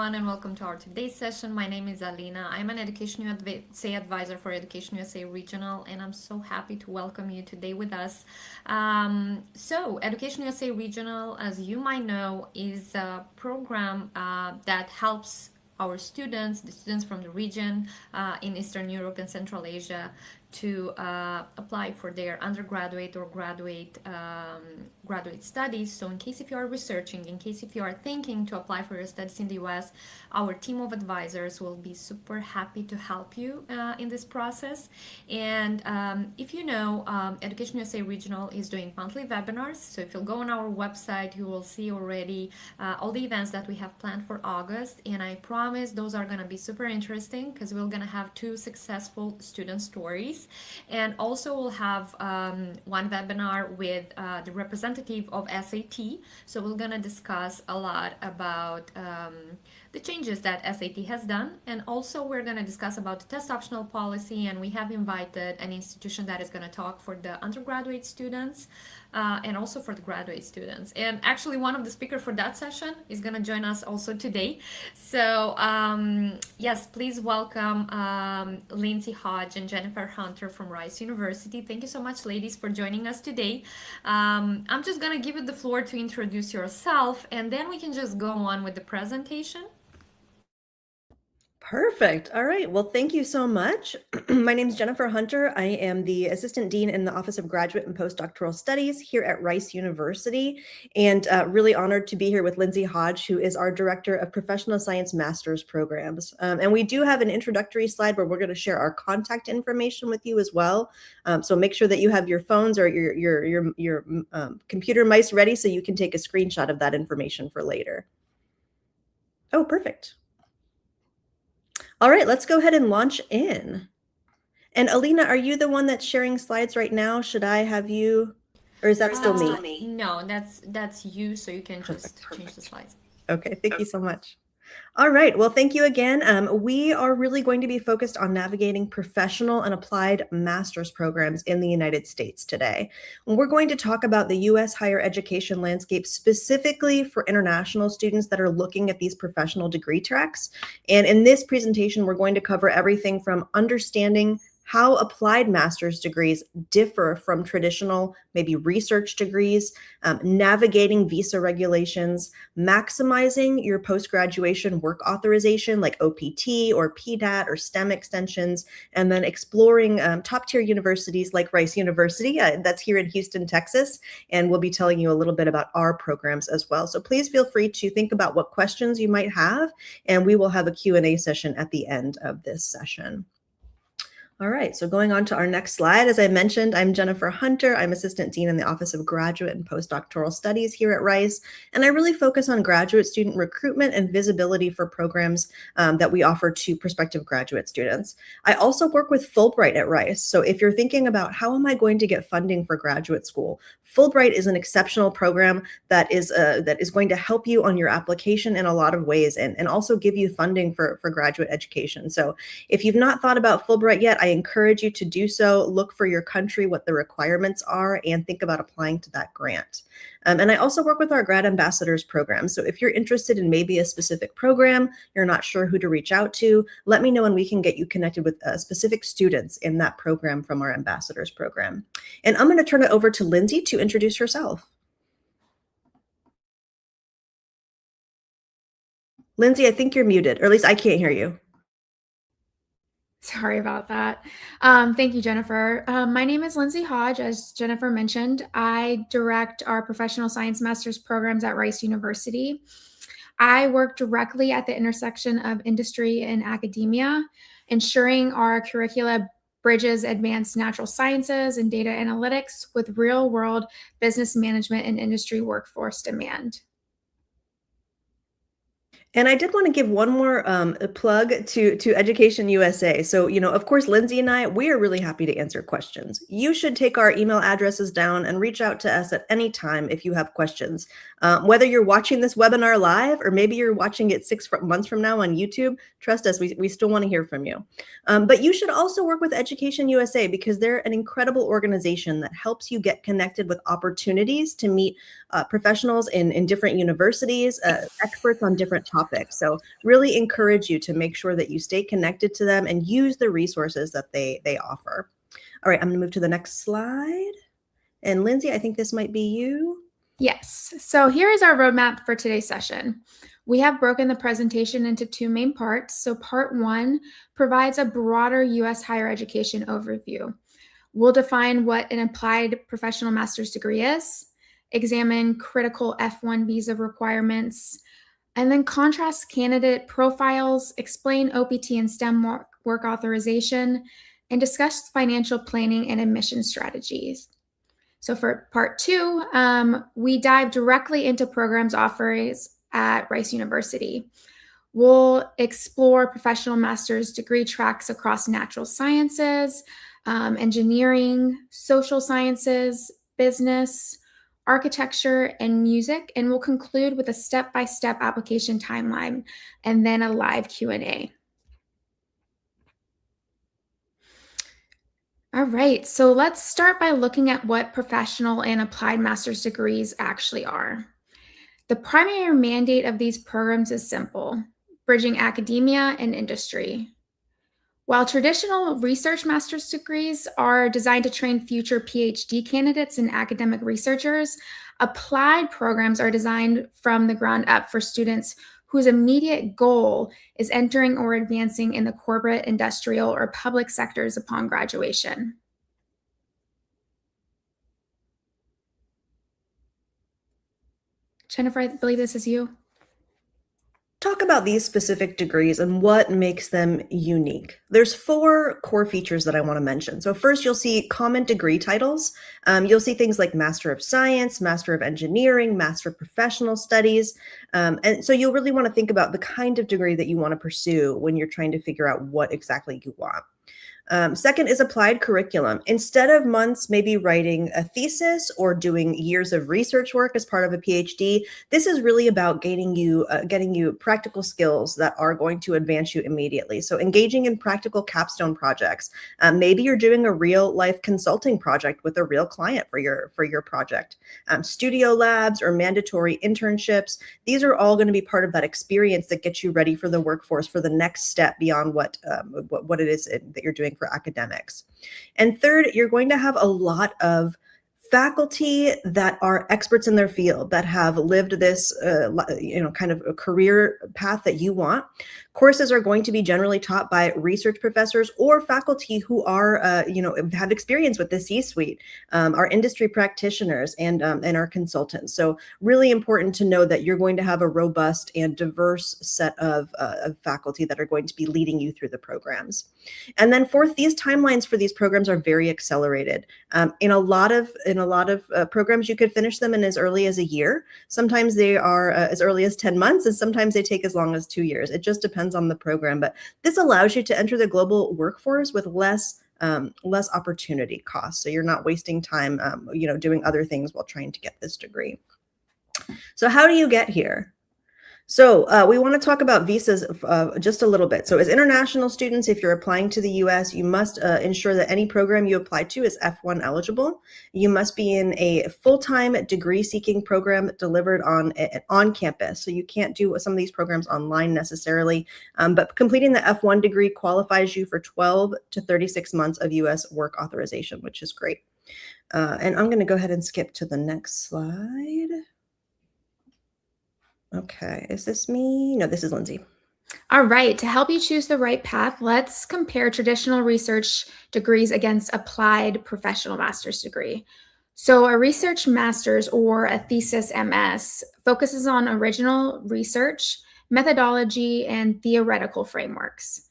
everyone, and welcome to our today's session. My name is Alina. I'm an Education USA advisor for Education USA Regional, and I'm so happy to welcome you today with us. Education USA Regional, as you might know, is a program that helps our students, the students from the region in Eastern Europe and Central Asia, to apply for their undergraduate or graduate studies. So in case if you are researching, in case if you are thinking to apply for your studies in the US, our team of advisors will be super happy to help you in this process. And if you know, Education USA Regional is doing monthly webinars. So if you'll go on our website, you will see already all the events that we have planned for August. And I promise those are going to be super interesting because we're going to have 2 successful student stories. And also we'll have one webinar with the representative of SAT. So we're going to discuss a lot about the changes that SAT has done. And also we're going to discuss about the test optional policy. And we have invited an institution that is going to talk for the undergraduate students and also for the graduate students. And actually one of the speakers for that session is going to join us also today. So yes, please welcome Lindsay Hodge and Jennifer Hunter from Rice University. Thank you so much, ladies, for joining us today. I'm just going to give you the floor to introduce yourself, and then we can just go on with the presentation. Perfect. All right. Well, thank you so much. My name is Jennifer Hunter. I am the Assistant Dean in the Office of Graduate and Postdoctoral Studies here at Rice University, and really honored to be here with Lindsay Hodge, who is our Director of Professional Science Master's Programs. And we do have an introductory slide where we're going to share our contact information with you as well. So make sure that you have your phones or your computer mice ready so you can take a screenshot of that information for later. Oh, perfect. All right, let's go ahead and launch in. And Alina, are you the one that's sharing slides right now? Should I have you, or is that still me? No, that's you, so you can just change the slides. Okay, thank you so much. All right, well, thank you again. We are really going to be focused on navigating professional and applied master's programs in the United States today. We're going to talk about the U.S. higher education landscape specifically for international students that are looking at these professional degree tracks. And in this presentation, we're going to cover everything from understanding how applied master's degrees differ from traditional, maybe research degrees, navigating visa regulations, maximizing your post-graduation work authorization like OPT or PDAT or STEM extensions, and then exploring top-tier universities like Rice University, that's here in Houston, Texas, and we'll be telling you a little bit about our programs as well. So please feel free to think about what questions you might have, and we will have a Q&A session at the end of this session. All right, so going on to our next slide, as I mentioned, I'm Jennifer Hunter. I'm Assistant Dean in the Office of Graduate and Postdoctoral Studies here at Rice, and I really focus on graduate student recruitment and visibility for programs that we offer to prospective graduate students. I also work with Fulbright at Rice, so if you're thinking about how am I going to get funding for graduate school, Fulbright is an exceptional program that is going to help you on your application in a lot of ways and also give you funding for graduate education. So if you've not thought about Fulbright yet, I encourage you to do so. Look for your country, what the requirements are, and think about applying to that grant. And I also work with our grad ambassadors program. So if you're interested in maybe a specific program, you're not sure who to reach out to, let me know and we can get you connected with specific students in that program from our ambassadors program. And I'm going to turn it over to Lindsay to introduce herself. Lindsay, I think you're muted, or at least I can't hear you. Sorry about that. Thank you, Jennifer. My name is Lindsay Hodge. As Jennifer mentioned, I direct our professional science master's programs at Rice University. I work directly at the intersection of industry and academia, ensuring our curricula bridges advanced natural sciences and data analytics with real-world business management and industry workforce demand. And I did want to give one more plug to Education USA. So, of course, Lindsay and I, we are really happy to answer questions. You should take our email addresses down and reach out to us at any time if you have questions. Whether you're watching this webinar live or maybe you're watching it 6 months from now on YouTube, trust us, we still want to hear from you. But you should also work with Education USA because they're an incredible organization that helps you get connected with opportunities to meet professionals in different universities, experts on different topics topic. So really encourage you to make sure that you stay connected to them and use the resources that they offer. All right, I'm going to move to the next slide. And Lindsay, I think this might be you. Yes. So here is our roadmap for today's session. We have broken the presentation into two main parts. So part one provides a broader U.S. higher education overview. We'll define what an applied professional master's degree is, examine critical F1 visa requirements, and then contrast candidate profiles, explain OPT and STEM work authorization, and discuss financial planning and admission strategies. So for part two, we dive directly into programs offerings at Rice University. We'll explore professional master's degree tracks across natural sciences, engineering, social sciences, business, architecture, and music, and we'll conclude with a step-by-step application timeline and then a live Q&A. All right, so let's start by looking at what professional and applied master's degrees actually are. The primary mandate of these programs is simple: bridging academia and industry. While traditional research master's degrees are designed to train future PhD candidates and academic researchers, applied programs are designed from the ground up for students whose immediate goal is entering or advancing in the corporate, industrial, or public sectors upon graduation. Jennifer, I believe this is you. Talk about these specific degrees and what makes them unique. There's 4 core features that I want to mention. So first, you'll see common degree titles. You'll see things like Master of Science, Master of Engineering, Master of Professional Studies. And so you'll really want to think about the kind of degree that you want to pursue when you're trying to figure out what exactly you want. Second is applied curriculum. Instead of months maybe writing a thesis or doing years of research work as part of a PhD, this is really about getting you practical skills that are going to advance you immediately. So engaging in practical capstone projects. Maybe you're doing a real life consulting project with a real client for your project. Studio labs or mandatory internships. These are all going to be part of that experience that gets you ready for the workforce for the next step beyond what it is that you're doing for academics. And third, you're going to have a lot of faculty that are experts in their field, that have lived this, kind of a career path that you want. Courses are going to be generally taught by research professors or faculty who are, have experience with the C-suite, our industry practitioners and our consultants. So really important to know that you're going to have a robust and diverse set of faculty that are going to be leading you through the programs. And then fourth, these timelines for these programs are very accelerated. In a lot of programs, you could finish them in as early as a year. Sometimes they are as early as 10 months, and sometimes they take as long as 2 years. It just depends on the program, but this allows you to enter the global workforce with less opportunity costs. So you're not wasting time, doing other things while trying to get this degree. So how do you get here? So we want to talk about visas just a little bit. So as international students, if you're applying to the US, you must ensure that any program you apply to is F1 eligible. You must be in a full-time degree-seeking program delivered on campus. So you can't do some of these programs online necessarily, but completing the F1 degree qualifies you for 12 to 36 months of US work authorization, which is great. And I'm going to go ahead and skip to the next slide. Okay, is this me? No, this is Lindsay. All right, to help you choose the right path, let's compare traditional research degrees against applied professional master's degree. So a research master's or a thesis MS focuses on original research, methodology, and theoretical frameworks.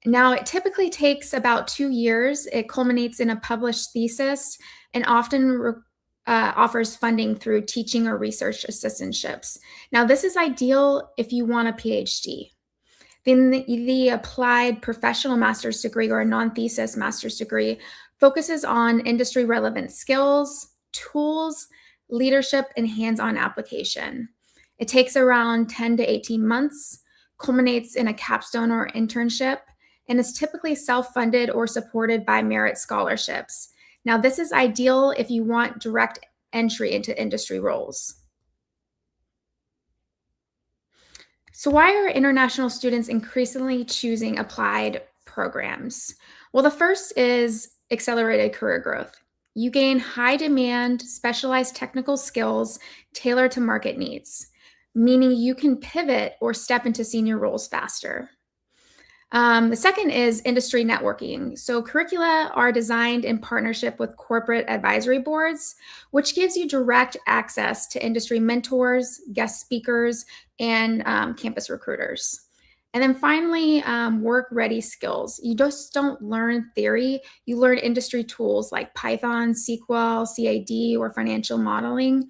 Now, it typically takes about 2 years. It culminates in a published thesis and often offers funding through teaching or research assistantships. Now, this is ideal if you want a PhD. Then the applied professional master's degree or a non-thesis master's degree focuses on industry relevant skills, tools, leadership, and hands-on application. It takes around 10 to 18 months, culminates in a capstone or internship, and is typically self-funded or supported by merit scholarships. Now, this is ideal if you want direct entry into industry roles. So, why are international students increasingly choosing applied programs? Well, the first is accelerated career growth. You gain high demand, specialized technical skills tailored to market needs, meaning you can pivot or step into senior roles faster. The second is industry networking. So, curricula are designed in partnership with corporate advisory boards, which gives you direct access to industry mentors, guest speakers, and campus recruiters. And then finally, work ready skills. You just don't learn theory, you learn industry tools like Python, SQL, CAD, or financial modeling,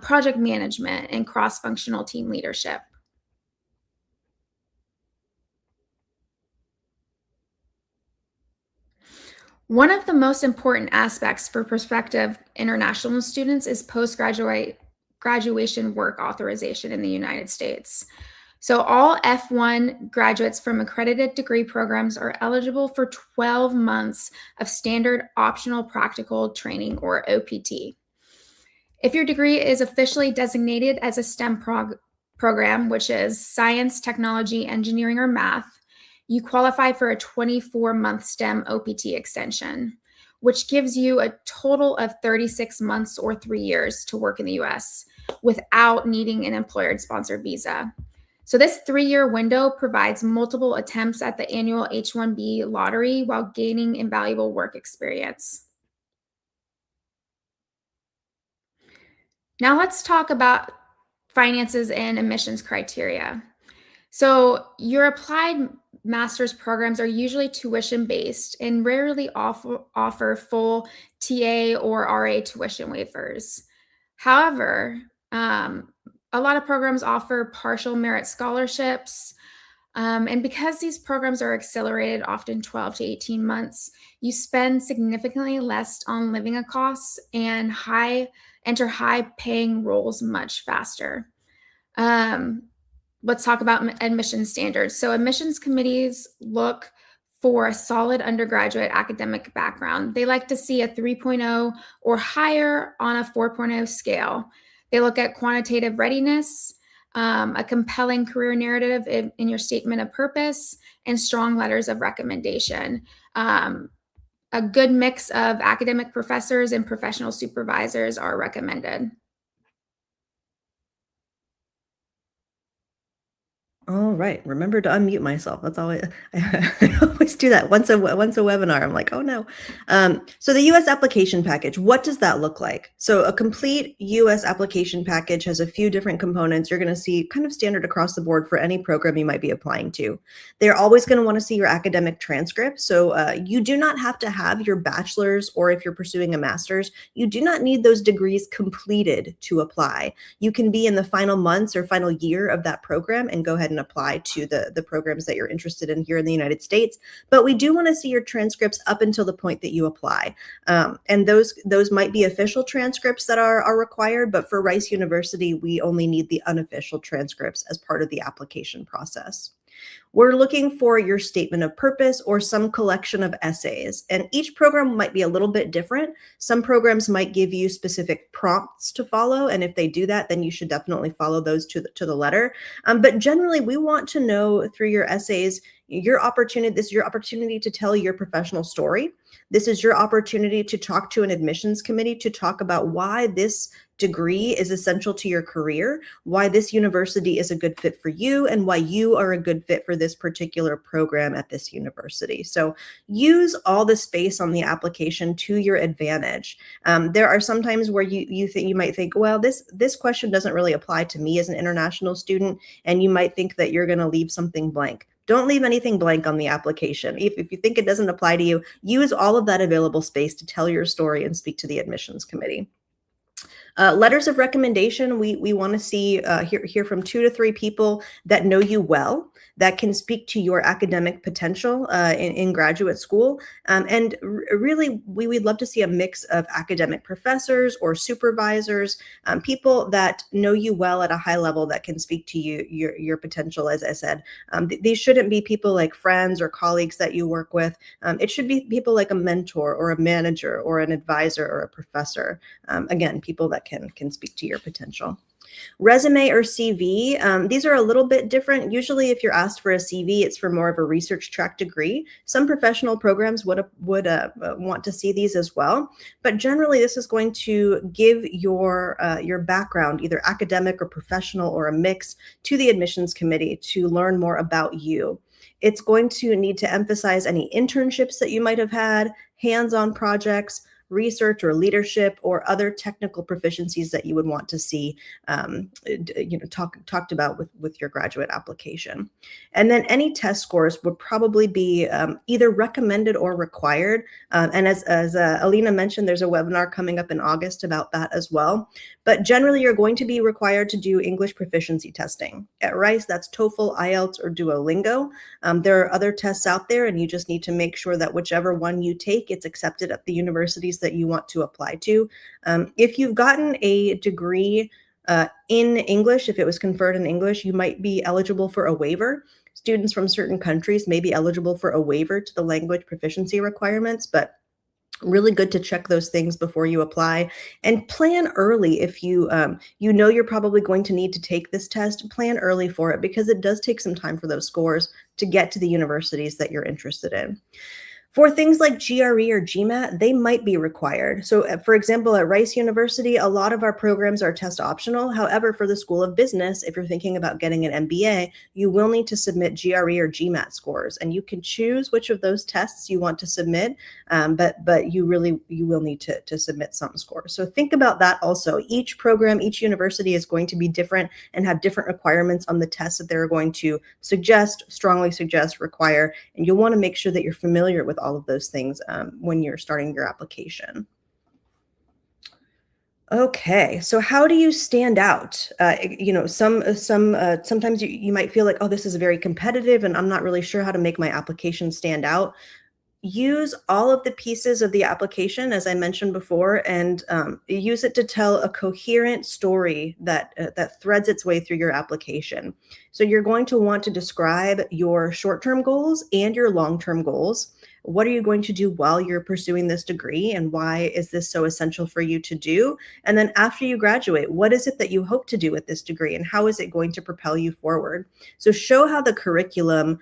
project management, and cross functional team leadership. One of the most important aspects for prospective international students is graduation work authorization in the United States. So, all F1 graduates from accredited degree programs are eligible for 12 months of standard optional practical training, or OPT. If your degree is officially designated as a STEM program, which is science, technology, engineering, or math, you qualify for a 24-month STEM OPT extension, which gives you a total of 36 months or 3 years to work in the US without needing an employer-sponsored visa. So this 3-year window provides multiple attempts at the annual H-1B lottery while gaining invaluable work experience. Now let's talk about finances and admissions criteria. So your applied master's programs are usually tuition based and rarely offer full TA or RA tuition waivers. However, a lot of programs offer partial merit scholarships. And because these programs are accelerated, often 12 to 18 months, you spend significantly less on living costs and enter high paying roles much faster. Um, let's talk about admission standards. So, admissions committees look for a solid undergraduate academic background. They like to see a 3.0 or higher on a 4.0 scale. They look at quantitative readiness, a compelling career narrative in your statement of purpose, and strong letters of recommendation. A good mix of academic professors and professional supervisors are recommended. All right. Remember to unmute myself. That's always I always do that once a webinar. I'm like, oh no. So the U.S. application package. What does that look like? So a complete U.S. application package has a few different components. You're going to see kind of standard across the board for any program you might be applying to. They're always going to want to see your academic transcript. So you do not have to have your bachelor's, or if you're pursuing a master's, you do not need those degrees completed to apply. You can be in the final months or final year of that program and go ahead and apply to the programs that you're interested in here in the United States. But we do want to see your transcripts up until the point that you apply. And those might be official transcripts that are required, but for Rice University, we only need the unofficial transcripts as part of the application process. We're looking for your statement of purpose or some collection of essays, and each program might be a little bit different. Some programs might give you specific prompts to follow, and if they do that, then you should definitely follow those to the letter. But generally, we want to know through your essays, this is your opportunity to tell your professional story. This is your opportunity to talk to an admissions committee to talk about why this degree is essential to your career, why this university is a good fit for you, and why you are a good fit for this particular program at this university. So use all the space on the application to your advantage. There are some times where you might think, well, this question doesn't really apply to me as an international student, and you might think that you're going to leave something blank. Don't leave anything blank on the application. If you think it doesn't apply to you, use all of that available space to tell your story and speak to the admissions committee. Letters of recommendation, we want to see hear from 2 to 3 people that know you well, that can speak to your academic potential in graduate school. And really, we would love to see a mix of academic professors or supervisors, people that know you well at a high level that can speak to your potential, as I said. These shouldn't be people like friends or colleagues that you work with. It should be people like a mentor or a manager or an advisor or a professor. Again, people that can speak to your potential. Resume or CV, these are a little bit different. Usually if you're asked for a CV, it's for more of a research track degree. Some professional programs would want to see these as well. But generally, this is going to give your background, either academic or professional or a mix, to the admissions committee to learn more about you. It's going to need to emphasize any internships that you might have had, hands-on projects, research or leadership, or other technical proficiencies that you would want to see talked about with your graduate application. And then any test scores would probably be either recommended or required. And as Alina mentioned, there's a webinar coming up in August about that as well. But generally, you're going to be required to do English proficiency testing. At Rice, that's TOEFL, IELTS, or Duolingo. There are other tests out there, and you just need to make sure that whichever one you take, it's accepted at the universities that you want to apply to. If you've gotten a degree in English, if it was conferred in English, you might be eligible for a waiver. Students from certain countries may be eligible for a waiver to the language proficiency requirements, but really good to check those things before you apply, and plan early. If you you're probably going to need to take this test, plan early for it, because it does take some time for those scores to get to the universities that you're interested in. For things like GRE or GMAT, they might be required. So for example, at Rice University, a lot of our programs are test optional. However, for the School of Business, if you're thinking about getting an MBA, you will need to submit GRE or GMAT scores, and you can choose which of those tests you want to submit, but you will need to submit some scores. So think about that also. Each program, each university is going to be different and have different requirements on the tests that they're going to strongly suggest, require, and you'll want to make sure that you're familiar with all of those things when you're starting your application. Okay, so how do you stand out? Sometimes you might feel like, oh, this is very competitive and I'm not really sure how to make my application stand out. Use all of the pieces of the application, as I mentioned before, and use it to tell a coherent story that threads its way through your application. So you're going to want to describe your short-term goals and your long-term goals. What are you going to do while you're pursuing this degree, and why is this so essential for you to do? And then after you graduate, what is it that you hope to do with this degree, and how is it going to propel you forward? So show how the curriculum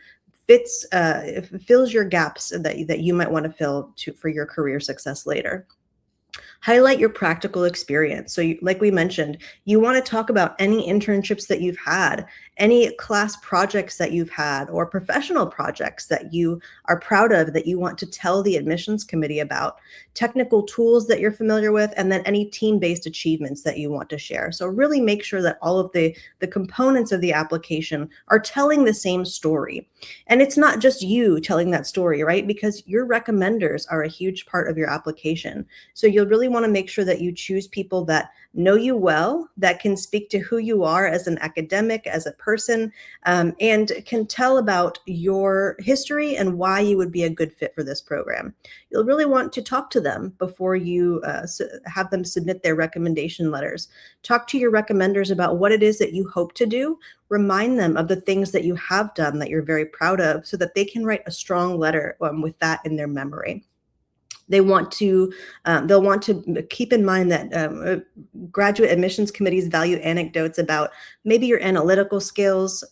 fills your gaps that you might want to fill for your career success later. Highlight your practical experience. So like we mentioned, you want to talk about any internships that you've had, any class projects that you've had, or professional projects that you are proud of that you want to tell the admissions committee about, technical tools that you're familiar with, and then any team-based achievements that you want to share. So really make sure that all of the components of the application are telling the same story. And it's not just you telling that story, right? Because your recommenders are a huge part of your application. So you'll really want to make sure that you choose people that know you well, that can speak to who you are as an academic, as a person, and can tell about your history and why you would be a good fit for this program. You'll really want to talk to them before you have them submit their recommendation letters. Talk to your recommenders about what it is that you hope to do. Remind them of the things that you have done that you're very proud of, so that they can write a strong letter with that in their memory. They'll want to keep in mind that graduate admissions committees value anecdotes about maybe your analytical skills,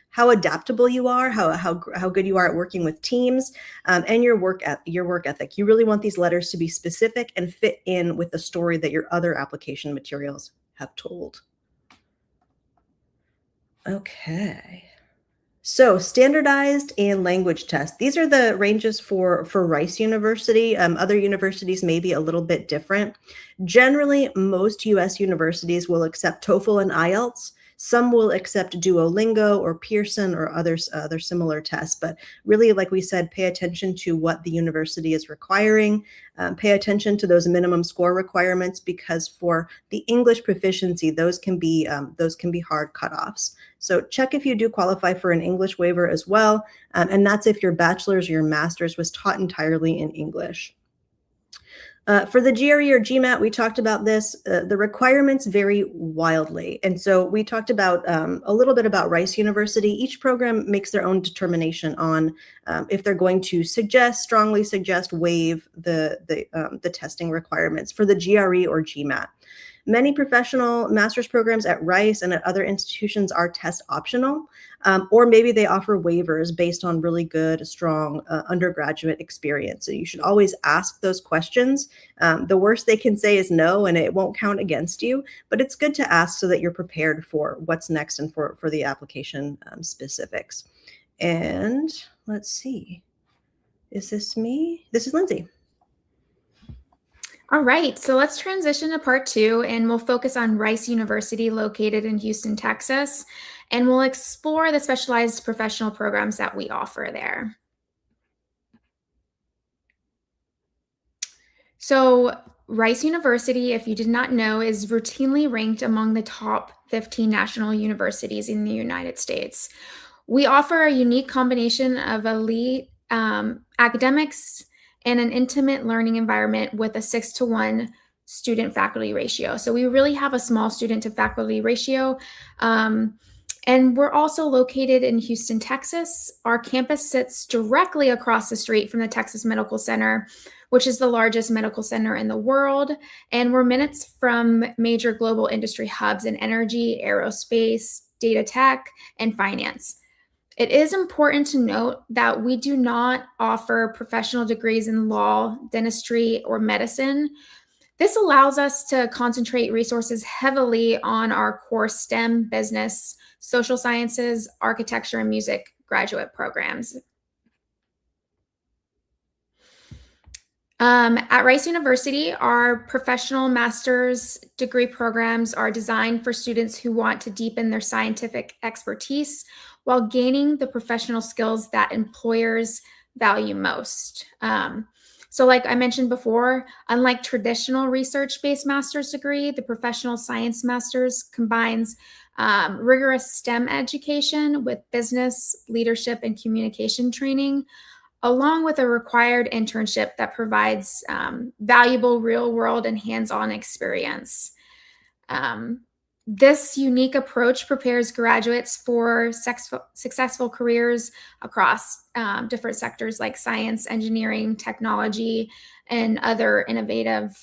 how adaptable you are, how good you are at working with teams, and your work ethic. You really want these letters to be specific and fit in with the story that your other application materials have told. Okay. So standardized and language tests. These are the ranges for Rice University. Other universities may be a little bit different. Generally, most US universities will accept TOEFL and IELTS. Some will accept Duolingo or Pearson or other similar tests. But really, like we said, pay attention to what the university is requiring. Pay attention to those minimum score requirements, because for the English proficiency, those can be hard cutoffs. So check if you do qualify for an English waiver as well, and that's if your bachelor's or your master's was taught entirely in English. For the GRE or GMAT, we talked about this. The requirements vary wildly. And so we talked about a little bit about Rice University. Each program makes their own determination on if they're going to strongly suggest, waive the testing requirements for the GRE or GMAT. Many professional master's programs at Rice and at other institutions are test optional, or maybe they offer waivers based on really good, strong undergraduate experience. So you should always ask those questions. The worst they can say is no, and it won't count against you, but it's good to ask so that you're prepared for what's next and for the application specifics. And let's see. Is this me? This is Lindsay. All right, so let's transition to part 2, and we'll focus on Rice University, located in Houston, Texas, and we'll explore the specialized professional programs that we offer there. So Rice University, if you did not know, is routinely ranked among the top 15 national universities in the United States. We offer a unique combination of elite academics and an intimate learning environment with a 6-to-1 student faculty ratio. So we really have a small student to faculty ratio. And we're also located in Houston, Texas. Our campus sits directly across the street from the Texas Medical Center, which is the largest medical center in the world. And we're minutes from major global industry hubs in energy, aerospace, data tech, and finance. It is important to note that we do not offer professional degrees in law, dentistry, or medicine. This allows us to concentrate resources heavily on our core STEM, business, social sciences, architecture, and music graduate programs. At Rice University, our professional master's degree programs are designed for students who want to deepen their scientific expertise while gaining the professional skills that employers value most. So like I mentioned before, unlike traditional research-based master's degree, the professional science master's combines rigorous STEM education with business, leadership, and communication training, along with a required internship that provides valuable real-world and hands-on experience. This unique approach prepares graduates for successful careers across different sectors like science, engineering, technology, and other innovative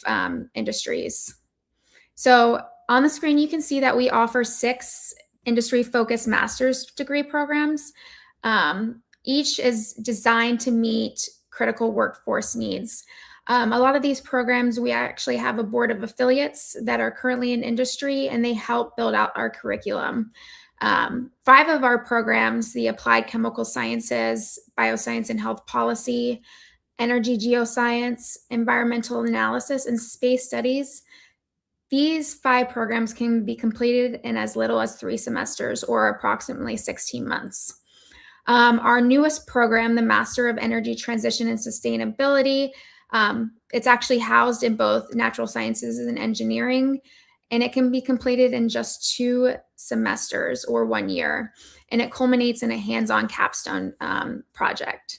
industries. So on the screen, you can see that we offer 6 industry-focused master's degree programs. Each is designed to meet critical workforce needs. A lot of these programs, we actually have a board of affiliates that are currently in industry, and they help build out our curriculum. 5 of our programs, the Applied Chemical Sciences, Bioscience and Health Policy, Energy Geoscience, Environmental Analysis, and Space Studies, these 5 programs can be completed in as little as 3 semesters or approximately 16 months. Our newest program, the Master of Energy Transition and Sustainability, it's actually housed in both natural sciences and engineering, and it can be completed in just 2 semesters or 1 year, and it culminates in a hands-on capstone project.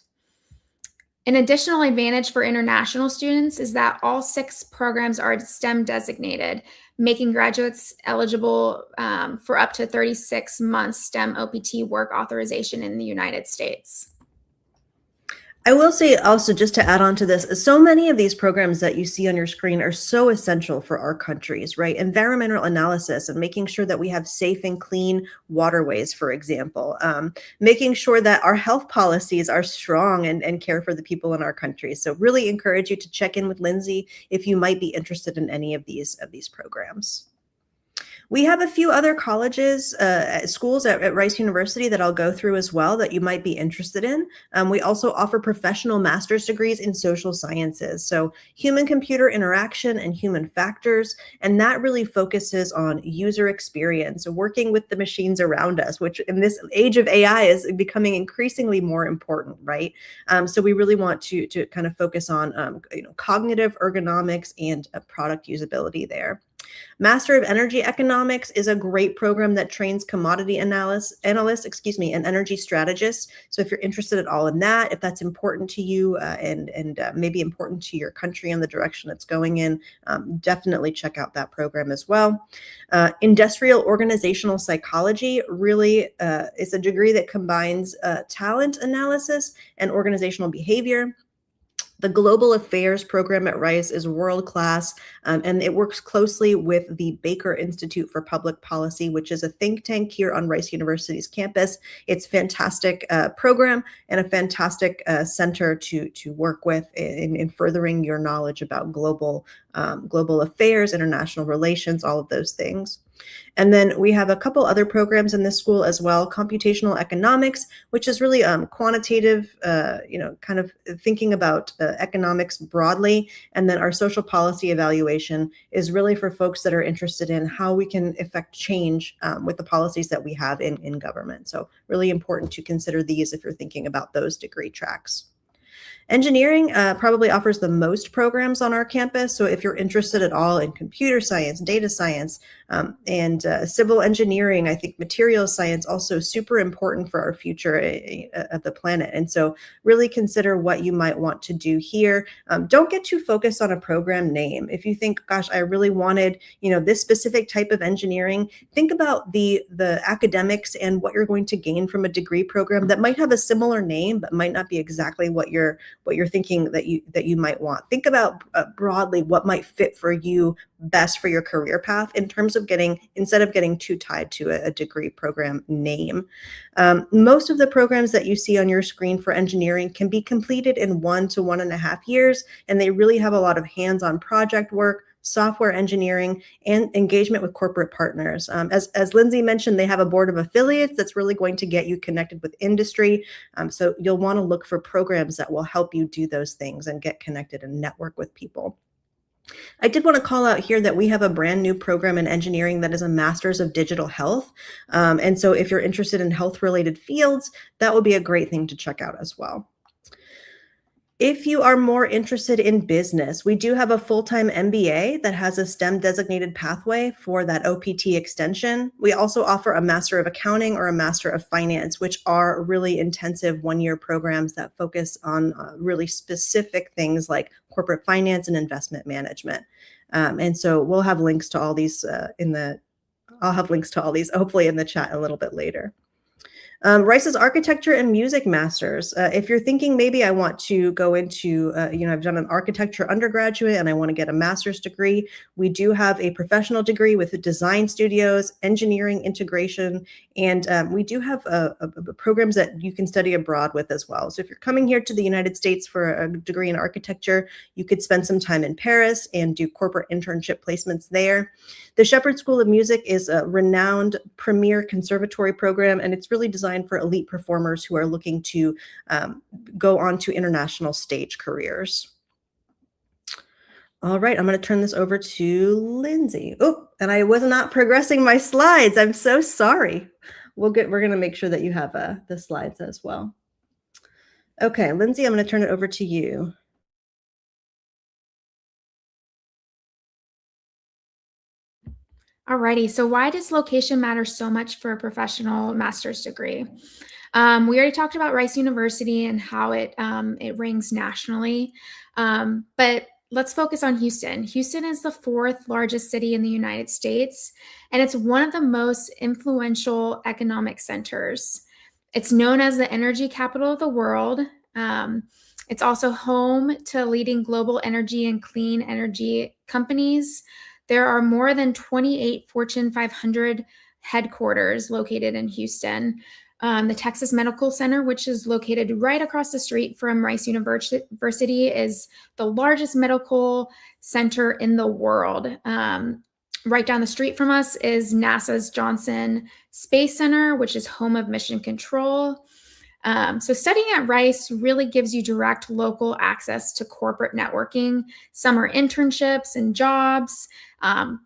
An additional advantage for international students is that all 6 programs are STEM designated, making graduates eligible for up to 36 months STEM OPT work authorization in the United States. I will say also, just to add on to this, so many of these programs that you see on your screen are so essential for our countries, right? Environmental analysis and making sure that we have safe and clean waterways, for example, making sure that our health policies are strong and care for the people in our country. So really encourage you to check in with Lindsay if you might be interested in any of these programs. We have a few other colleges, schools at Rice University that I'll go through as well that you might be interested in. We also offer professional master's degrees in social sciences, so human-computer interaction and human factors, and that really focuses on user experience, working with the machines around us, which in this age of AI is becoming increasingly more important, right? So we really want to kind of focus on cognitive ergonomics and product usability there. Master of Energy Economics is a great program that trains commodity analysts, and energy strategists. So if you're interested at all in that, if that's important to you and maybe important to your country and the direction it's going in, definitely check out that program as well. Industrial Organizational Psychology really is a degree that combines talent analysis and organizational behavior. The Global Affairs program at Rice is world class, and it works closely with the Baker Institute for Public Policy, which is a think tank here on Rice University's campus. It's a fantastic program and a fantastic center to work with in furthering your knowledge about global affairs, international relations, all of those things. And then we have a couple other programs in this school as well. Computational economics, which is really quantitative, kind of thinking about economics broadly. And then our social policy evaluation is really for folks that are interested in how we can effect change with the policies that we have in government. So really important to consider these if you're thinking about those degree tracks. Engineering probably offers the most programs on our campus. So if you're interested at all in computer science, data science, and civil engineering, I think materials science also super important for our future of the planet. And so really consider what you might want to do here. Don't get too focused on a program name. If you think, gosh, I really wanted, this specific type of engineering, think about the academics and what you're going to gain from a degree program that might have a similar name, but might not be exactly what you're thinking that you might want. Think about broadly what might fit for you best for your career path in terms of instead of getting too tied to a degree program name. Most of the programs that you see on your screen for engineering can be completed in 1 to 1.5 years, and they really have a lot of hands-on project work, software engineering, and engagement with corporate partners. As Lindsay mentioned, they have a board of affiliates that's really going to get you connected with industry. So you'll want to look for programs that will help you do those things and get connected and network with people. I did want to call out here that we have a brand new program in engineering that is a Master's of Digital Health. And so if you're interested in health-related fields, that would be a great thing to check out as well. If you are more interested in business, we do have a full-time MBA that has a STEM designated pathway for that OPT extension. We also offer a Master of Accounting or a Master of Finance, which are really intensive one-year programs that focus on really specific things like corporate finance and investment management. And so we'll have links to all these I'll have links to all these hopefully in the chat a little bit later. Rice's Architecture and Music Masters. If you're thinking maybe I want to go into, I've done an architecture undergraduate and I want to get a master's degree, we do have a professional degree with design studios, engineering integration, and we do have programs that you can study abroad with as well. So if you're coming here to the United States for a degree in architecture, you could spend some time in Paris and do corporate internship placements there. The Shepherd School of Music is a renowned premier conservatory program, and it's really designed for elite performers who are looking to go on to international stage careers. All right, I'm going to turn this over to Lindsay. Oh, and I was not progressing my slides. I'm so sorry. We're going to make sure that you have the slides as well. Okay, Lindsay, I'm going to turn it over to you. Alrighty, so why does location matter so much for a professional master's degree? We already talked about Rice University and how it ranks nationally, but let's focus on Houston. Houston is the 4th largest city in the United States, and it's one of the most influential economic centers. It's known as the energy capital of the world. It's also home to leading global energy and clean energy companies. There are more than 28 Fortune 500 headquarters located in Houston. The Texas Medical Center, which is located right across the street from Rice University, is the largest medical center in the world. Right down the street from us is NASA's Johnson Space Center, which is home of mission control. So studying at Rice really gives you direct local access to corporate networking, summer internships and jobs,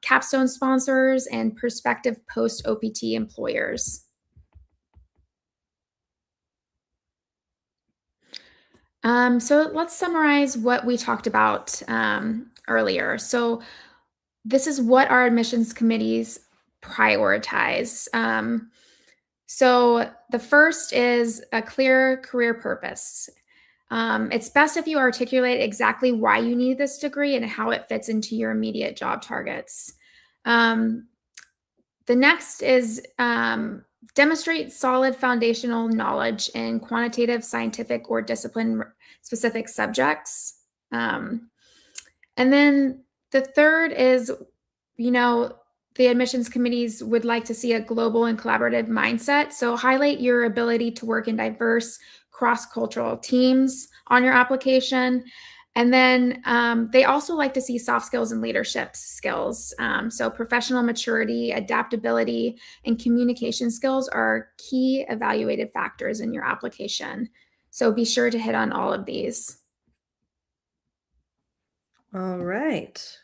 capstone sponsors, and prospective post-OPT employers. So let's summarize what we talked about earlier. So this is what our admissions committees prioritize. So the first is a clear career purpose. It's best if you articulate exactly why you need this degree and how it fits into your immediate job targets. The next is demonstrate solid foundational knowledge in quantitative, scientific, or discipline-specific subjects. Um, and then the third is, you know, the admissions committees would like to see a global and collaborative mindset. So highlight your ability to work in diverse cross-cultural teams on your application. And then they also like to see soft skills and leadership skills. So professional maturity, adaptability, and communication skills are key evaluated factors in your application. So be sure to hit on all of these. All right.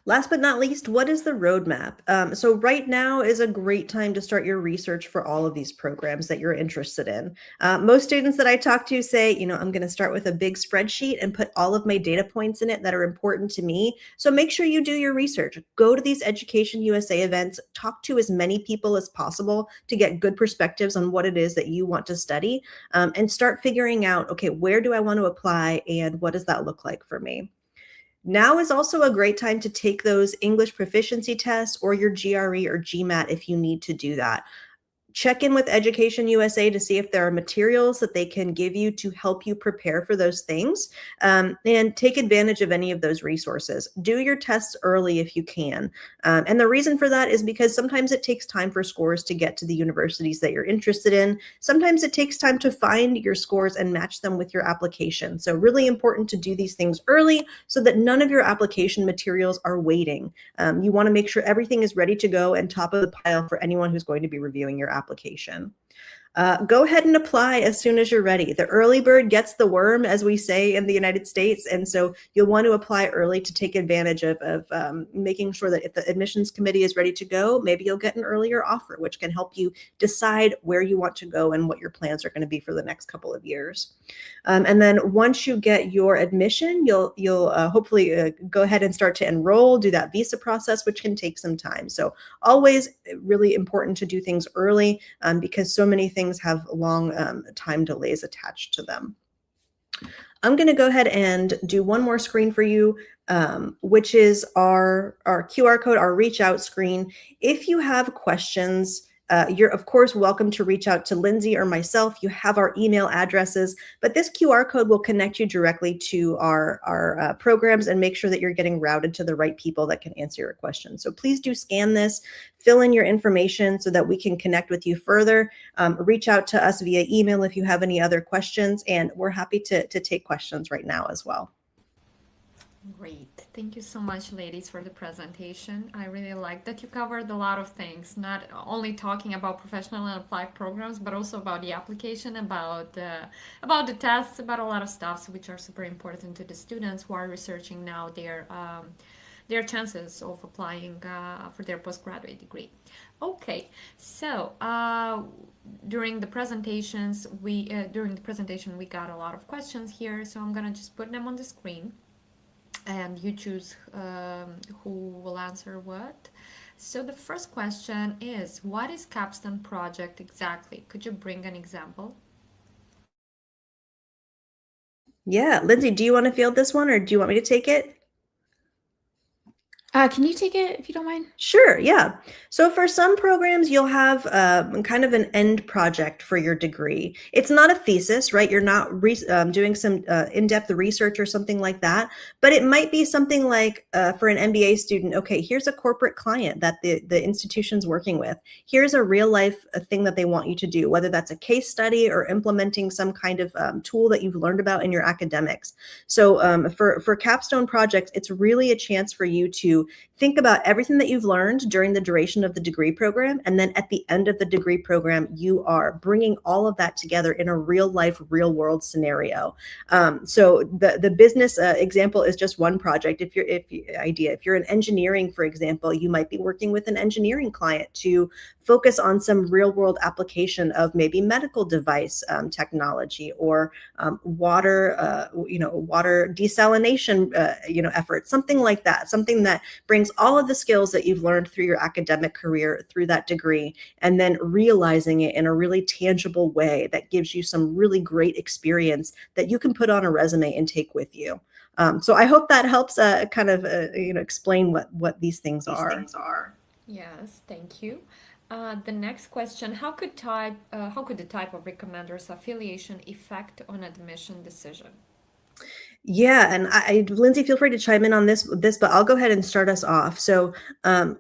Last but not least, what is the roadmap? So right now is a great time to start your research for all of these programs that you're interested in. Most students that I talk to say, I'm going to start with a big spreadsheet and put all of my data points in it that are important to me. So make sure you do your research. Go to these Education USA events, talk to as many people as possible to get good perspectives on what it is that you want to study, and start figuring out, okay, where do I want to apply and what does that look like for me? Now is also a great time to take those English proficiency tests or your GRE or GMAT if you need to do that. Check in with Education USA to see if there are materials that they can give you to help you prepare for those things, and take advantage of any of those resources. Do your tests early if you can. And the reason for that is because sometimes it takes time for scores to get to the universities that you're interested in. Sometimes it takes time to find your scores and match them with your application. So really important to do these things early so that none of your application materials are waiting. You want to make sure everything is ready to go and top of the pile for anyone who's going to be reviewing your application. Go ahead and apply as soon as you're ready. The early bird gets the worm, as we say in the United States. And so you'll want to apply early to take advantage of making sure that if the admissions committee is ready to go, maybe you'll get an earlier offer, which can help you decide where you want to go and what your plans are going to be for the next couple of years. And then once you get your admission, you'll hopefully go ahead and start to enroll, do that visa process, which can take some time. So always really important to do things early, because so many things have long time delays attached to them. I'm going to go ahead and do one more screen for you, which is our QR code, our reach out screen. If you have questions, you're of course welcome to reach out to Lindsay or myself. You have our email addresses, but this QR code will connect you directly to our programs and make sure that you're getting routed to the right people that can answer your questions. So please do scan this, fill in your information so that we can connect with you further. Reach out to us via email if you have any other questions, and we're happy to take questions right now as well. Great. Thank you so much, ladies, for the presentation. I really like that you covered a lot of things, not only talking about professional and applied programs, but also about the application, about the tests, about a lot of stuff, which are super important to the students who are researching now their chances of applying for their postgraduate degree. Okay, so during the presentation we got a lot of questions here, so I'm gonna just put them on the screen and you choose who will answer what. So the first question is, what is capstone project exactly? Could you bring an example? Yeah, Lindsay, do you want to field this one or do you want me to take it? Can you take it if you don't mind? Sure, yeah. So for some programs, you'll have kind of an end project for your degree. It's not a thesis, right? You're not doing some in-depth research or something like that, but it might be something like for an MBA student, okay, here's a corporate client that the institution's working with. Here's a real life thing that they want you to do, whether that's a case study or implementing some kind of tool that you've learned about in your academics. So for capstone projects, it's really a chance for you to think about everything that you've learned during the duration of the degree program. And then at the end of the degree program, you are bringing all of that together in a real life, real world scenario. So the business example is just one project. If you're in engineering, for example, you might be working with an engineering client to focus on some real world application of maybe medical device technology or water desalination efforts, something like that, something that brings all of the skills that you've learned through your academic career, through that degree, and then realizing it in a really tangible way that gives you some really great experience that you can put on a resume and take with you. So I hope that helps explain what these things are. Yes, thank you. The next question: how could the type of recommender's affiliation affect on admission decision? Yeah, and Lindsay, feel free to chime in on this, but I'll go ahead and start us off. So,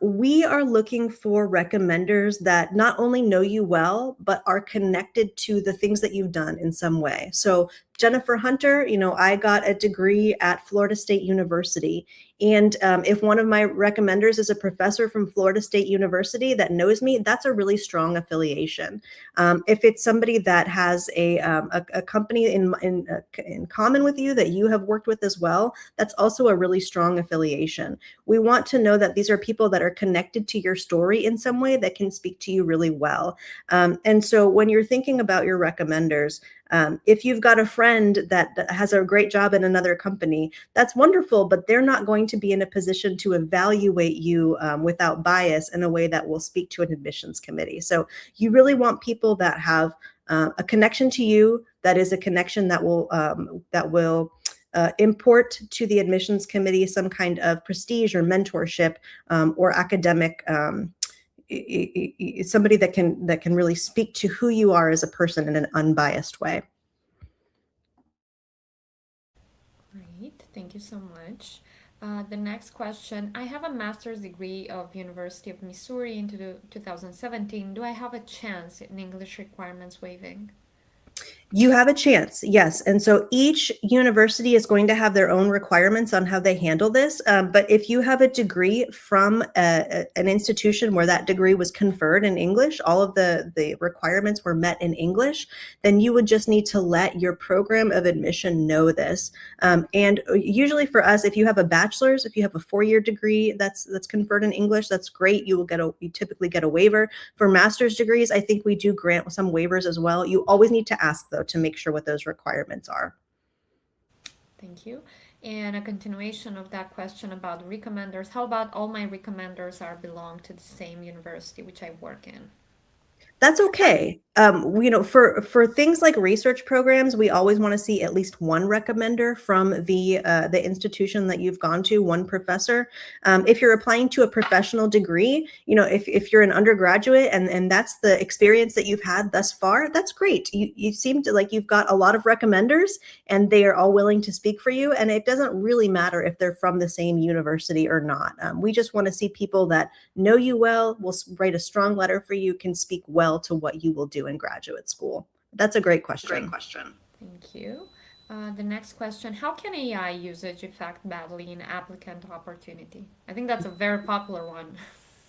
we are looking for recommenders that not only know you well, but are connected to the things that you've done in some way. So, Jennifer Hunter, I got a degree at Florida State University. And if one of my recommenders is a professor from Florida State University that knows me, that's a really strong affiliation. If it's somebody that has a company in common with you that you have worked with as well, that's also a really strong affiliation. We want to know that these are people that are connected to your story in some way that can speak to you really well. And so when you're thinking about your recommenders, if you've got a friend that has a great job in another company, that's wonderful, but they're not going to be in a position to evaluate you without bias in a way that will speak to an admissions committee. So you really want people that have a connection to you, that is a connection that will import to the admissions committee some kind of prestige or mentorship or academic somebody that can really speak to who you are as a person in an unbiased way. Great, thank you so much. The next question, I have a master's degree of University of Missouri into the 2017. Do I have a chance in English requirements waiving? You have a chance, yes. And so each university is going to have their own requirements on how they handle this. But if you have a degree from an institution where that degree was conferred in English, all of the requirements were met in English, then you would just need to let your program of admission know this. And usually for us, if you have a bachelor's, if you have a 4-year degree that's conferred in English, that's great. You typically get a waiver. For master's degrees, I think we do grant some waivers as well. You always need to ask, though, to make sure what those requirements are. Thank you. And a continuation of that question about recommenders. How about all my recommenders are belong to the same university which I work in? That's okay. For things like research programs, we always want to see at least one recommender from the institution that you've gone to, one professor. If you're applying to a professional degree, if you're an undergraduate and that's the experience that you've had thus far, that's great. You seem to like you've got a lot of recommenders, and they are all willing to speak for you. And it doesn't really matter if they're from the same university or not. We just want to see people that know you well, will write a strong letter for you, can speak well to what you will do in graduate school. That's a great Great question. question. Thank you. The next question, how can AI usage affect badly in applicant opportunity? I think that's a very popular one.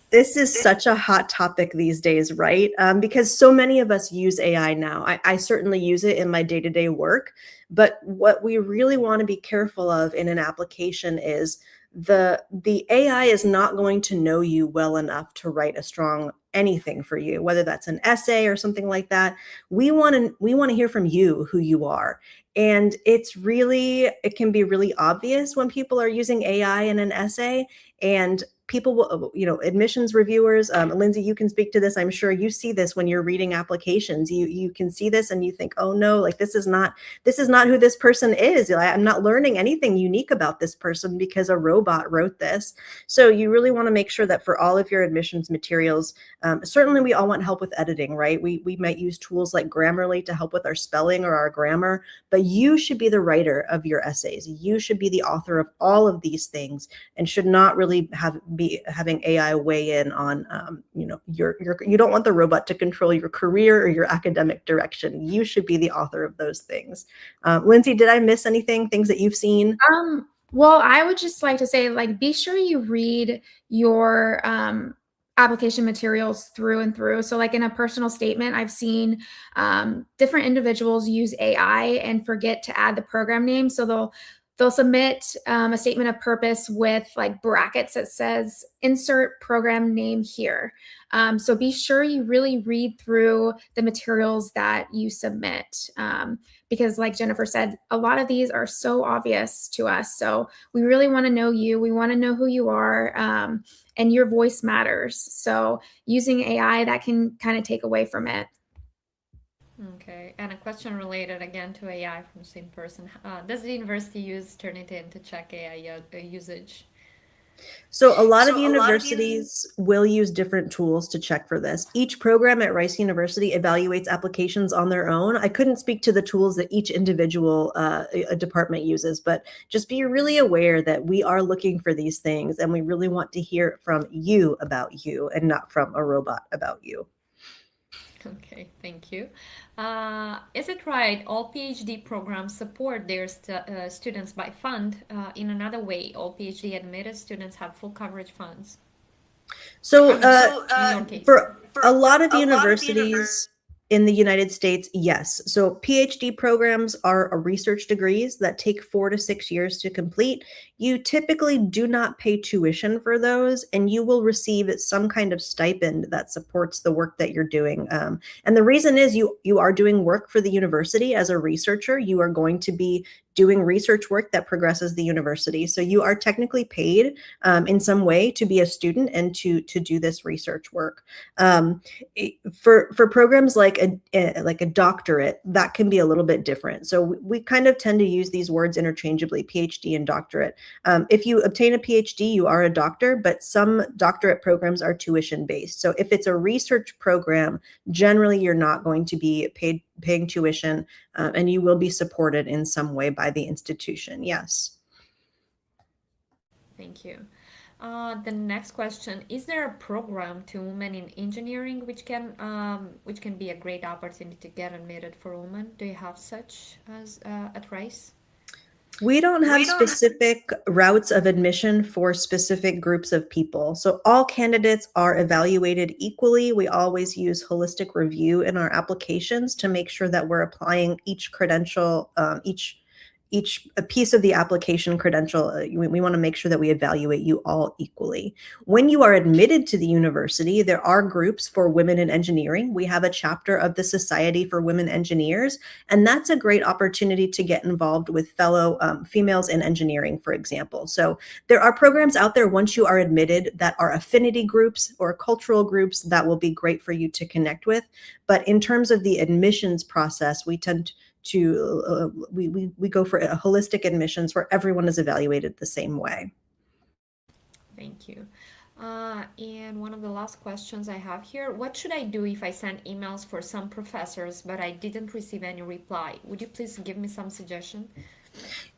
This is such a hot topic these days, right? Because so many of us use AI now. I certainly use it in my day-to-day work, but what we really want to be careful of in an application is the AI is not going to know you well enough to write a strong anything for you, whether that's an essay or something like that. We want to hear from you who you are. And it can be really obvious when people are using AI in an essay, and people will, admissions reviewers, Lindsay, you can speak to this. I'm sure you see this when you're reading applications. You can see this and you think, oh no, like this is not who this person is. I'm not learning anything unique about this person because a robot wrote this. So you really want to make sure that for all of your admissions materials, certainly we all want help with editing, right? We might use tools like Grammarly to help with our spelling or our grammar, but you should be the writer of your essays. You should be the author of all of these things, and should not really be having AI weigh in on, you don't want the robot to control your career or your academic direction. You should be the author of those things. Lindsay, did I miss anything? Things that you've seen? Well, I would just like to say, be sure you read your application materials through and through. So, in a personal statement, I've seen different individuals use AI and forget to add the program name. So they'll submit a statement of purpose with brackets that says insert program name here. So be sure you really read through the materials that you submit, because like Jennifer said, a lot of these are so obvious to us. So we really want to know you. We want to know who you are, and your voice matters. So using AI, that can kind of take away from it. Okay, and a question related again to AI from the same person. Does the university use Turnitin to check AI usage? So a lot of universities will use different tools to check for this. Each program at Rice University evaluates applications on their own. I couldn't speak to the tools that each individual a department uses, but just be really aware that we are looking for these things and we really want to hear from you about you and not from a robot about you. Okay, thank you. Is it right all PhD programs support their students by fund? In another way, all PhD admitted students have full coverage funds. So, In your case. for a lot of universities in the United States, yes. So, PhD programs are research degrees that take 4 to 6 years to complete. You typically do not pay tuition for those, and you will receive some kind of stipend that supports the work that you're doing. And the reason is you are doing work for the university as a researcher. You are going to be doing research work that progresses the university. So you are technically paid in some way to be a student and to do this research work. For programs like a doctorate, that can be a little bit different. So we kind of tend to use these words interchangeably, PhD and doctorate. If you obtain a PhD, you are a doctor, but some doctorate programs are tuition based. So if it's a research program, generally you're not going to be paying tuition, and you will be supported in some way by the institution. Yes. Thank you. The next question: is there a program to women in engineering which can be a great opportunity to get admitted for women? Do you have such as at Rice? We don't have specific routes of admission for specific groups of people. So all candidates are evaluated equally. We always use holistic review in our applications to make sure that we're applying each credential, each a piece of the application credential. We want to make sure that we evaluate you all equally. When you are admitted to the university, there are groups for women in engineering. We have a chapter of the Society for Women Engineers, and that's a great opportunity to get involved with fellow females in engineering, for example. So there are programs out there once you are admitted that are affinity groups or cultural groups that will be great for you to connect with. But in terms of the admissions process, we tend to we go for a holistic admissions where everyone is evaluated the same way. Thank you. And one of the last questions I have here: what should I do if I send emails for some professors but I didn't receive any reply? Would you please give me some suggestion?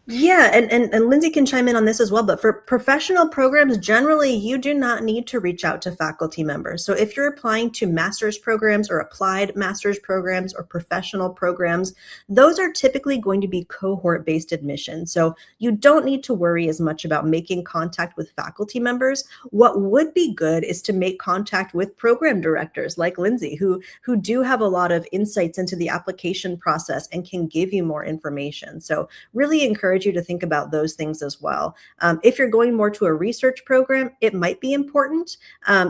Yeah, and Lindsay can chime in on this as well, but for professional programs, generally, you do not need to reach out to faculty members. So if you're applying to master's programs or applied master's programs or professional programs, those are typically going to be cohort-based admissions. So you don't need to worry as much about making contact with faculty members. What would be good is to make contact with program directors like Lindsay, who do have a lot of insights into the application process and can give you more information. So really encourage you to think about those things as well. If you're going more to a research program, it might be important.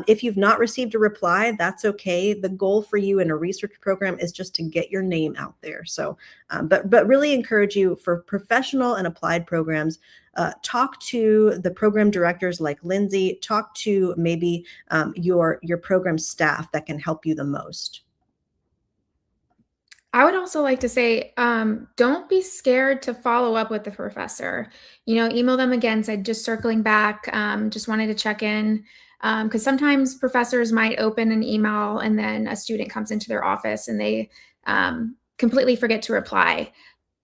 If you've not received a reply, that's okay. The goal for you in a research program is just to get your name out there. So, but really encourage you for professional and applied programs. Talk to the program directors like Lindsay. Talk to maybe your program staff that can help you the most. I would also like to say, don't be scared to follow up with the professor. Email them again, said just circling back, just wanted to check in. Because sometimes professors might open an email and then a student comes into their office and they completely forget to reply.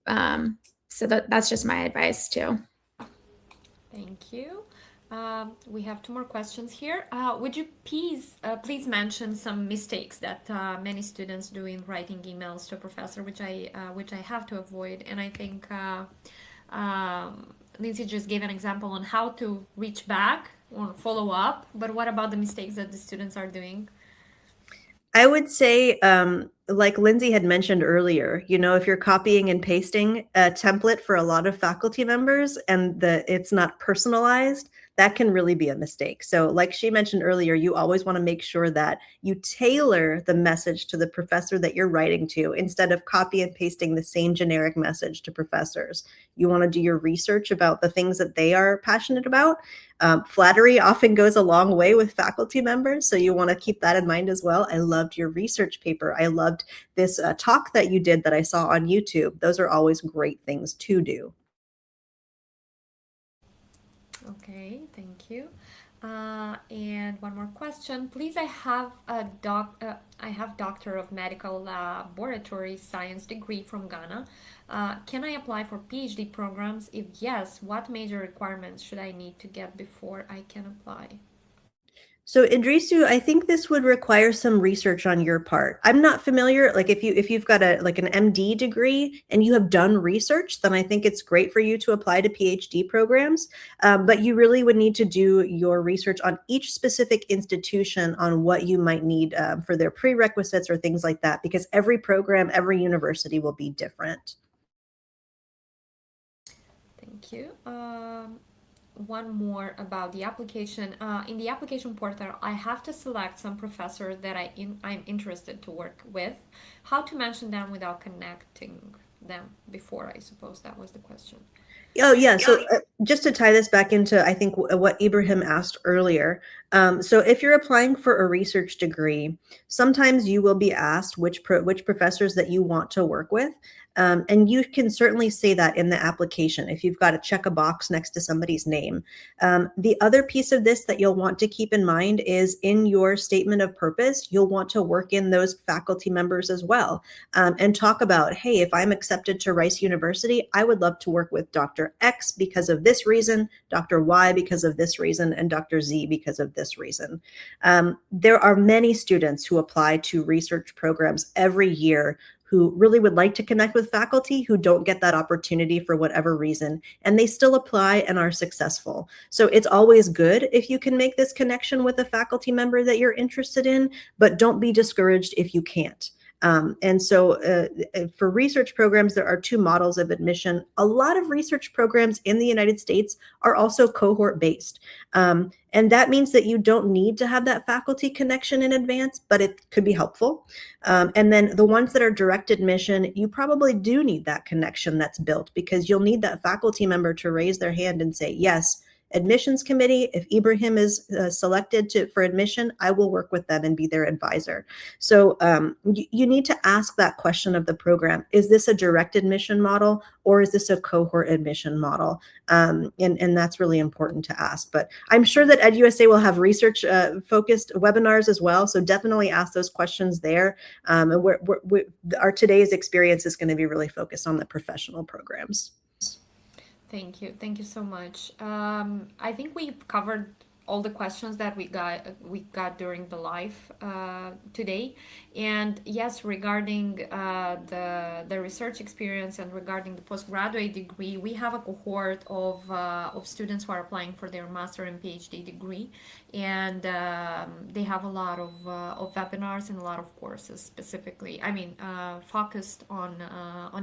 So that's just my advice too. Thank you. We have two more questions here. Would you please mention some mistakes that many students do in writing emails to a professor, which I have to avoid? And I think Lindsay just gave an example on how to reach back or follow up. But what about the mistakes that the students are doing? I would say, like Lindsay had mentioned earlier, if you're copying and pasting a template for a lot of faculty members and it's not personalized, that can really be a mistake. So like she mentioned earlier, you always want to make sure that you tailor the message to the professor that you're writing to instead of copy and pasting the same generic message to professors. You want to do your research about the things that they are passionate about. Flattery often goes a long way with faculty members, so you want to keep that in mind as well. I loved your research paper. I loved this talk that you did that I saw on YouTube. Those are always great things to do. Okay, thank you. And one more question, please. I have Doctor of Medical Laboratory Science degree from Ghana. Can I apply for PhD programs? If yes, what major requirements should I need to get before I can apply? So Idrisu, I think this would require some research on your part. I'm not familiar, like if you've got a like an MD degree and you have done research, then I think it's great for you to apply to PhD programs. But you really would need to do your research on each specific institution on what you might need for their prerequisites or things like that, because every program, every university will be different. Thank you. One more about the application. In the application portal, I have to select some professor that I'm interested to work with. How to mention them without connecting them before, I suppose that was the question. Oh yeah. So just to tie this back into, I think what Ibrahim asked earlier. So if you're applying for a research degree, sometimes you will be asked which professors that you want to work with, and you can certainly say that in the application if you've got to check a box next to somebody's name. The other piece of this that you'll want to keep in mind is in your statement of purpose, you'll want to work in those faculty members as well, and talk about, hey, if I'm accepted to Rice University, I would love to work with Dr. X because of this reason, Dr. Y because of this reason, and Dr. Z because of this reason. There are many students who apply to research programs every year who really would like to connect with faculty who don't get that opportunity for whatever reason, and they still apply and are successful. So it's always good if you can make this connection with a faculty member that you're interested in, but don't be discouraged if you can't. And so for research programs, there are two models of admission. A lot of research programs in the United States are also cohort based. And that means that you don't need to have that faculty connection in advance, but it could be helpful. And then the ones that are direct admission, you probably do need that connection that's built because you'll need that faculty member to raise their hand and say, yes, admissions committee, if Ibrahim is selected for admission, I will work with them and be their advisor. So you need to ask that question of the program. Is this a direct admission model or is this a cohort admission model? And that's really important to ask. But I'm sure that EdUSA will have research focused webinars as well. So definitely ask those questions there. And our today's experience is going to be really focused on the professional programs. Thank you. Thank you so much. I think we've covered all the questions that we got during the live today. And yes, regarding the research experience and regarding the postgraduate degree, we have a cohort of students who are applying for their master and PhD degree, and they have a lot of webinars and a lot of courses specifically. I mean, focused on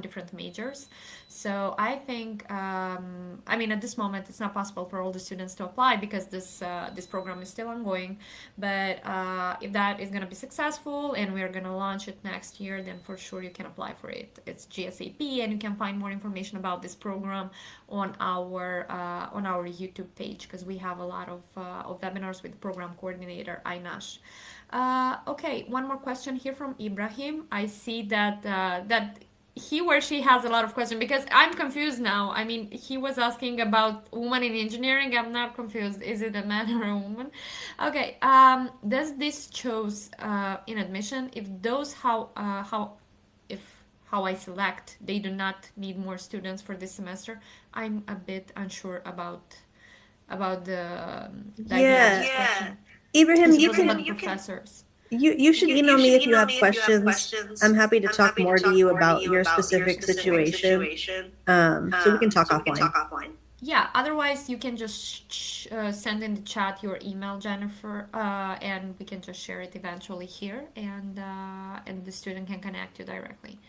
different majors. So I think, I mean, at this moment, it's not possible for all the students to apply because this program is still ongoing. But if that is going to be successful and we're going to launch it next year, then for sure you can apply for it. It's GSAP, and you can find more information about this program on our YouTube page because we have a lot of webinars with program coordinator Aynash. Okay, one more question here from Ibrahim. I see that he or she has a lot of questions because I'm confused now. I mean, he was asking about woman in engineering. I'm not confused. Is it a man or a woman? Okay. Does this chose in admission if those how I select they do not need more students for this semester? I'm a bit unsure about the idea of this Yeah. question. Ibrahim, This you was about can professors. you should email me if you have questions. I'm happy to talk more to you about your specific situation. So we can talk offline. Yeah, otherwise you can just send in the chat your email, Jennifer, and we can just share it eventually here, and the student can connect you directly.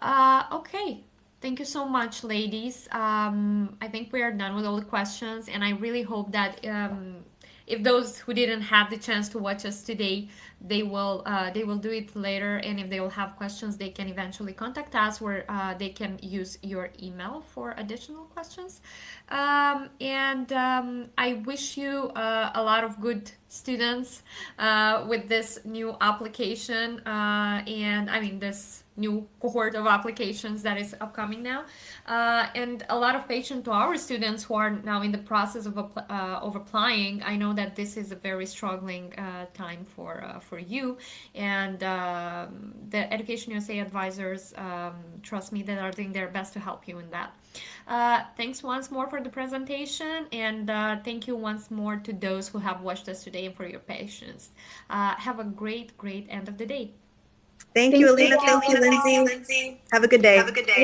Okay, thank you so much, ladies. I think we are done with all the questions, and I really hope that if those who didn't have the chance to watch us today, they will do it later, and if they will have questions, they can eventually contact us, where they can use your email for additional questions. And I wish you a lot of good students with this new application, and I mean this new cohort of applications that is upcoming now, and a lot of patience to our students who are now in the process of applying. I know that this is a very struggling time for you, and the Education USA advisors, trust me, that are doing their best to help you in that. Thanks once more for the presentation, and thank you once more to those who have watched us today and for your patience. Have a great, great end of the day. Thank you, Alina. Thank you, Lindsay. Have a good day.